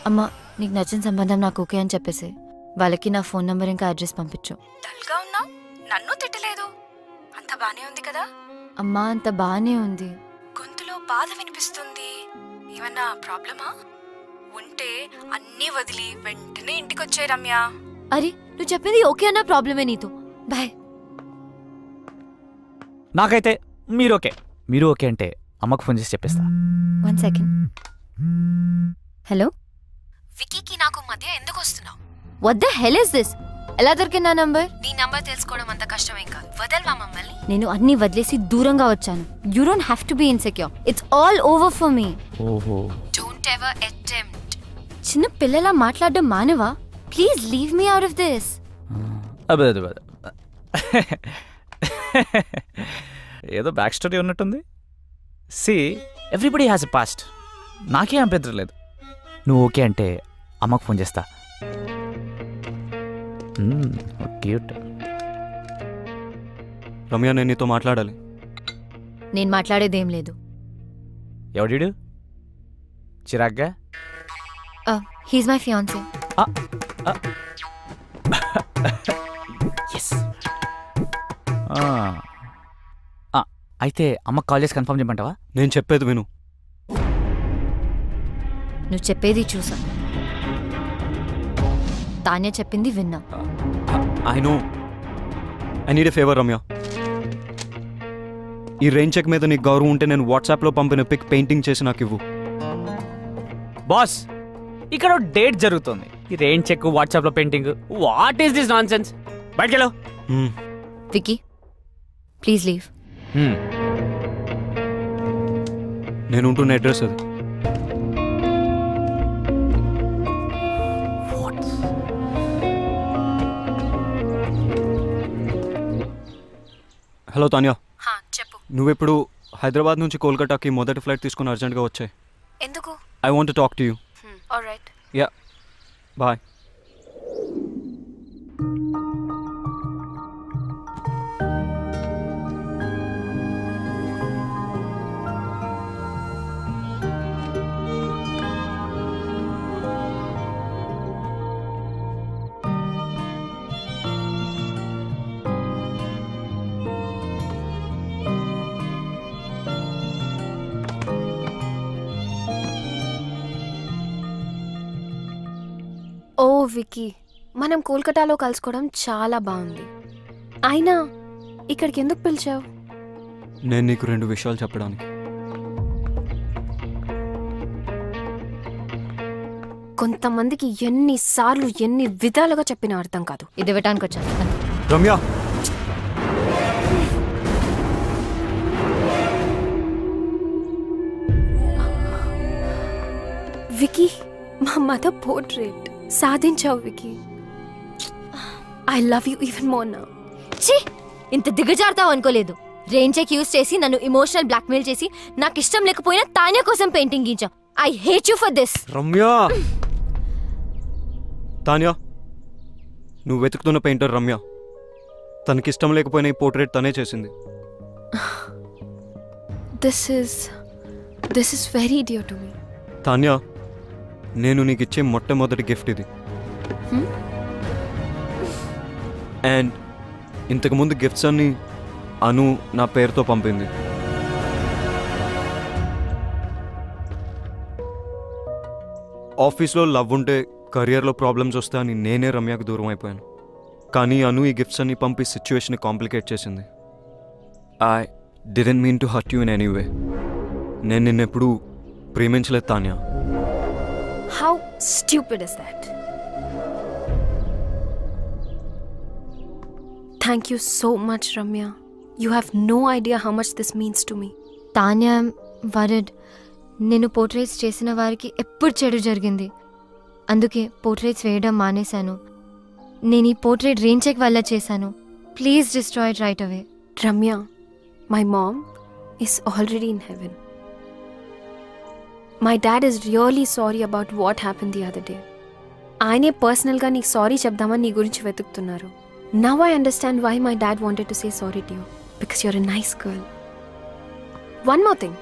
అమ్మా, నీకు నచ్చిన సంబంధం నాకు ఓకే అని చెప్పేసి వాళ్ళకి నా ఫోన్ నంబర్ ఇంకా అడ్రస్ పంపించు. డల్గా ఉన్నావు, నన్ను తిట్టలేదు, అంత బానే ఉంది కదా? అమ్మా, అంత బానే ఉంది. గొంతులో బాధ వినిపిస్తుంది, ఏమన్నా ప్రాబ్లమా? ఉంటే అన్నీ వదిలి వెంటనే ఇంటికి వచ్చే రమ్య. అరే, నువ్వు చెప్పింది ఓకే అన్న ప్రాబ్లమే నీతో. బాయ్. నాకైతే మీరు ఓకే అంటే అమ్మకు ఫోన్ చేసి చెప్పేస్తా. 1 సెకండ్. హలో, వికీకి నాకు మధ్య ఎందుకు వస్తున్నావు? What the hell is this? ఎలా దొరికింది నా నంబర్? నీ నంబర్ తెలుసుకోవడం అంత కష్టమేం కాదు. వదల్వా మమ్మల్ని. నేను అన్ని వదిలేసి దూరంగా వచ్చాను. You don't have to be insecure. It's all over for me. ఓహో, డోంట్ ఎవర్ అటెంప్ట్. చిన్న పిల్లలా మాట్లాడడం మానవా? Please leave me out of this. అదే ఏదో బ్యాక్ స్టోరీ ఉన్నట్టుంది. See, everybody has a past. నాకేం అభ్యంతరం లేదు. నువ్వు ఓకే అంటే అమ్మకు ఫోన్ చేస్తా. క్యూట్. రమ్య, నేను నీతో మాట్లాడాలి. నేను మాట్లాడేదేం లేదు. ఎవడు చిరాగ్గా? He's my fiancee. అయితే అమ్మకు కాల్ చేసి కన్ఫర్మ్ చేయమంటావా? నేను చెప్పేది విను. నువ్వు చెప్పేది చూసా, తానే చెప్పింది విన్నా. I know. I need a favour Ramya. ఈ రెయిన్ చెక్ మీద నీకు గౌరవం ఉంటే నేను వాట్సాప్లో పంపిన పిక్ పెయింటింగ్ చేసి నాకు ఇవ్వు. బాస్, ఇక్కడ డేట్ జరుగుతుంది. ఈ రెయిన్ చెక్, వాట్సాప్లో painting, what is this nonsense? బయటకెళ్ళు. Vicky, please leave. నేను ఉంటున్న అడ్రస్ అది. హలో తాన్యా, చెప్పు. నువ్వెప్పుడు హైదరాబాద్ నుంచి కోల్కతాకి మొదటి ఫ్లైట్ తీసుకుని అర్జెంట్గా వచ్చాయి. ఎందుకు? I want to talk to you. Alright. Yeah, bye. ఓ వికీ, మనం కోల్కతాలో కలుసుకోవడం చాలా బాగుంది. అయినా ఇక్కడికి ఎందుకు పిలిచావు? నేను నీకు 2 విషయాలు చెప్పడానికి. కొంతమందికి ఎన్నిసార్లు ఎన్ని విధాలుగా చెప్పినా అర్థం కాదు. ఇది ఇవ్వటానికి వచ్చాను. రమ్య, వికీ, మా మదర్ పోర్ట్రేట్ సాధించావు Vicky. I love you even more now. ఛీ, ఇంత దిగజారుతావు అనుకోలేదు. రెయిన్ చెక్ యూజ్ చేసి నన్ను ఇమోషనల్ బ్లాక్మెయిల్ చేసి నాకు ఇష్టం లేకపోయినా తానే కోసం పెయింటింగ్ గీంచావు. I hate you for this. Ramya, Tanya, నువ్వు వెతుకుతున్న పెయింటర్ రమ్య. తనకిష్టం లేకపోయినా ఈ పోర్ట్రేట్ తనే చేసింది. This is very dear to me. Tanya, నేను నీకు ఇచ్చే మొట్టమొదటి గిఫ్ట్ ఇది. అండ్ ఇంతకుముందు గిఫ్ట్స్ అన్ని అను నా పేరుతో పంపింది. ఆఫీస్లో లవ్ ఉంటే కెరియర్లో ప్రాబ్లమ్స్ వస్తాయని నేనే రమ్యకు దూరం అయిపోయాను. కానీ అను ఈ గిఫ్ట్స్ అన్ని పంపి సిచ్యువేషన్ కాంప్లికేట్ చేసింది. I didn't mean to hurt you in any way. నేను నిన్నెప్పుడు ప్రేమించలేదు Tanya. How stupid is that? Thank you so much, Ramya. You have no idea how much this means to me. Tanya word. నేను portraits చేసిన వారికి ఎప్పుడు చెడు జరిగింది. అందుకే portraits వేయడం మానేశాను. నేను ఈ పోర్ట్రేట్ రెయిన్ చెక్ వల్ల చేశాను. Please destroy it right away. Ramya, my mom is already in heaven. My dad is really sorry about what happened the other day. ఆయనే పర్సనల్గా నీకు సారీ చెప్దామని నీ గురించి వెతుకుతున్నారు. Now I understand why my dad wanted to say sorry to you. Because you're a nice girl. One more thing.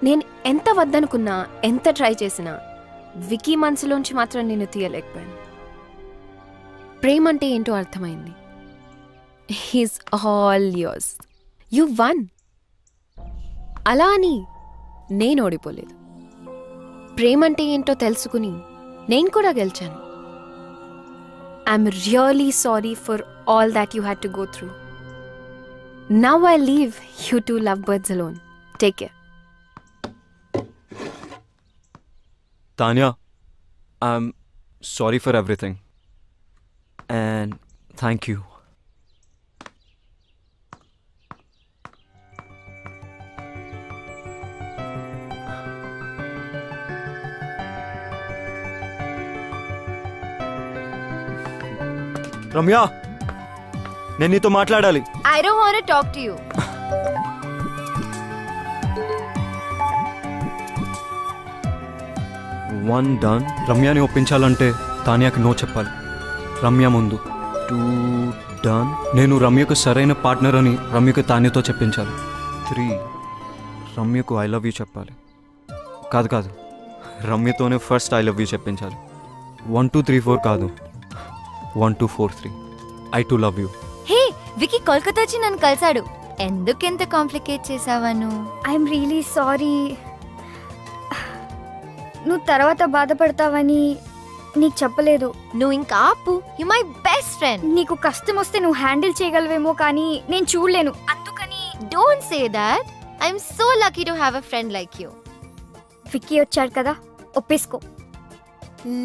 నేను ఎంత వద్దనుకున్నా, ఎంత ట్రై చేసినా వికీ మనసులోంచి మాత్రం నేను తీయలేకపోయాను. ప్రేమ అంటే ఏంటో అర్థమైంది. He's all yours. You one. అలా అని నేను ఓడిపోలేదు. ప్రేమ అంటే ఏంటో తెలుసుకుని నేను కూడా గెలిచాను. I'm really sorry for all that you had to go through. Now I leave you two love birds alone. Take care. Tanya, I'm sorry for everything. And thank you. Ramya, నేను నీతో మాట్లాడాలి. I don't want to talk to you. One done. రమ్యని ఒప్పించాలంటే తానియాకి no చెప్పాలి. రమ్య ముందు. Two done. నేను రమ్యకు సరైన పార్ట్నర్ అని రమ్యకు తానియాతో చెప్పించాలి. 3 రమ్యకు ఐ లవ్ యూ చెప్పాలి. కాదు రమ్యతోనే ఫస్ట్ ఐ లవ్ యూ చెప్పించాలి. 1 2 3 4 కాదు, 1 2 4 3. I too love you. Hey, Vicky Kolkata వచ్చి నన్ను కలిసాడు. ఎందుకెంత కాంప్లికేట్ చేసావను? I'm really sorry. నువ్వు తర్వాత బాధపడతావని నీకు చెప్పలేదు. నువ్వు ఇంకా ఆపు. You my best friend. నీకు కష్టం వస్తే నువ్వు హ్యాండిల్ చేయగలవేమో కానీ నేను చూడలేను. అందుకని don't say that. I'm so lucky to have a friend like you. Vicky వచ్చాడు కదా, ఒప్పేసుకో.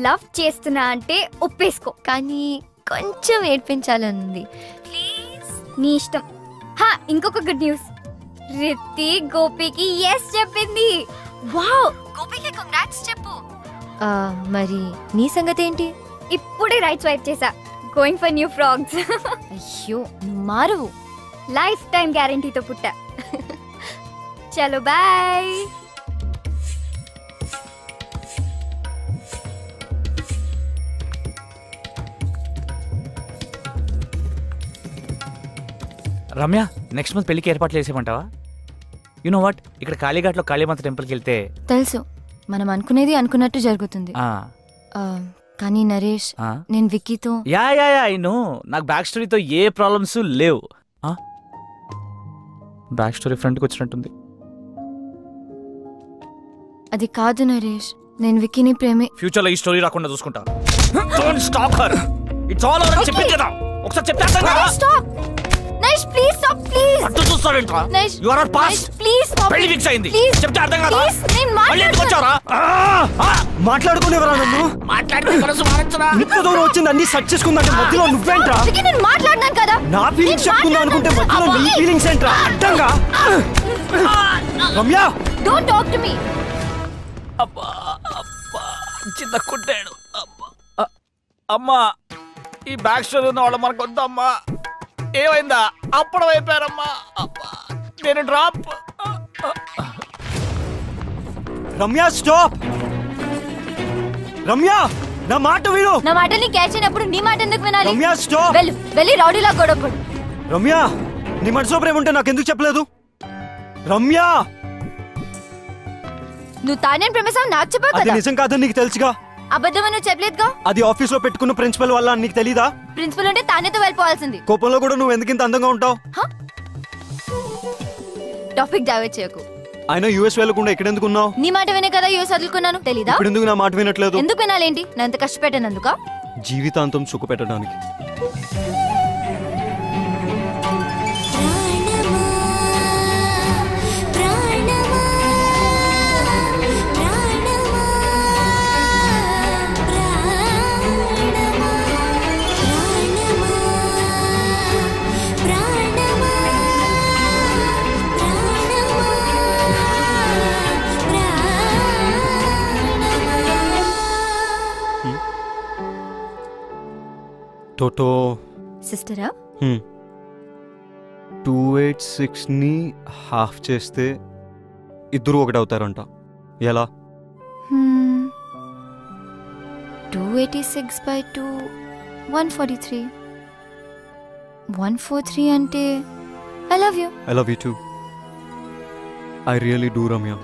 లవ్ చేస్తున్నా అంటే ఒప్పేసుకో. కానీ కొంచెం ఏడ్పించాలనుంది. ప్లీజ్. నీ ఇష్టం. ఇంకొక గుడ్ న్యూస్. రిత్తి గోపికి ఎస్ చెప్పింది. వావ్, గోపికి కంగ్రాట్స్ చెప్పు. మరి నీ సంగతి ఏంటి? ఇప్పుడే రైట్ స్వైప్ చేసా. Going for new frogs. అయ్యో, నువ్వు మారవు. లైఫ్ టైం గ్యారంటీతో పుట్టా. చలో బాయ్. రమ్య, నెక్స్ట్ మంత్ పెళ్లికి ఏర్పాట్లు చేసేమంటావా? యు నో వాట్, ఇక్కడ కాళీఘాట్లో కాళీమాత టెంపుల్కి వెళ్తే తెలుసు, మనం అనుకునేది అనుకున్నట్టు జరుగుతుంది. కానీ నరేష్, నేను విక్కీతో యా ఐ నో. నాకు బ్యాక్ స్టోరీతో ఏ ప్రాబ్లమ్స్ లేవు. బ్యాక్ స్టోరీ ఫ్రంట్కి వచ్చినట్టుంది. అది కాదు నరేష్, నేను విక్కీని ప్రేమే. ఫ్యూచర్ లో ఈ స్టోరీ రాకుండా చూసుకుంటా. Don't stop her. It's all over. చెప్పి కదా ఒకసారి చెప్తాను కదా. Stop Naresh, please stop. Please అటు చూస్తావేంట్రా? You are not past. Please stop. పెళ్లి ఫిక్స్ అయింది. చెప్తే అర్థం కాదా? నేను మాట్లాడుకోవరా? మాట్లాడుకునేవరా? నన్ను మాట్లాడుకునే మనసు మారచ్చరా? ఇంత దూరం వచ్చింది అన్ని సెట్ చేసుకుందంటే మధ్యలో నువ్వేంట్రా? విక్కీ, నేను మాట్లాడినాను కదా. నా ఫీలింగ్స్ చెప్పుకుందాం అనుకుంటే మధ్యలో నీ ఫీలింగ్స్ ఏంట్రా? అడ్డంగా. Ramya, don't talk to me. అబ్బా అబ్బా, చిన్న కుట్టాడు. అబ్బా అమ్మా, ఈ బ్యాక్ స్టోరీ ఉన్న వాళ్ళు మనకు వద్దమ్మా. ఏమైందా? అప్పుడు అయిపోయారమ్మా. అబ్బా, నేను డ్రాప్. రమ్య స్టాప్. రమ్య, నా మాట విను. నా మాటని క్యాచ్ అయినప్పుడు నీ మాట ఎందుకు వినాలి? రమ్య స్టాప్. వెళ్ళి రౌడీలా గొడవపడు. రమ్య, నీ మనసులో ప్రేమ ఉంటే నాకెందుకు చెప్పలేదు? రమ్య, నువ్వు తానేం ప్రేమిస్తావు నాకు చెప్పావు అది కదా. నిజం కాదని నీకు తెలుసుగా. అబద్ధం నువ్వు చెప్పలేదుగా. అది ఆఫీస్ లో పెట్టుకున్న ప్రిన్సిపల్ వల్ల నీకు తెలీదా? ప్రిన్సిపల్ అంటే తానేతో వెళ్ళిపోవాల్సింది. కోపంలో కూడా నువ్వు ఎందుకు ఇంత అందంగా ఉంటావు? టాపిక్ డైవర్ట్ చేయకు. ఆయన యూఎస్ వెళ్ళకుండా ఎక్కడెందుకు ఉన్నావు? నీ మాట వినే కదా యూఎస్ వదులుకున్నాను, తెలీదా? ఇప్పుడు ఎందుకు నా మాట వినట్లేదు? ఎందుకు వినాలేంటి? నేను ఎంత కష్టపెట్టానందుక? జీవితాంతం సుఖ పెట్టడానికి. టోటో సిస్టరా? 286ని హాఫ్ చేస్తే ఇద్దరు ఒకటవుతారంట. ఎలా? 286 by 2 143. 143 అంటే I love you. I love you too. I really do, Ramya.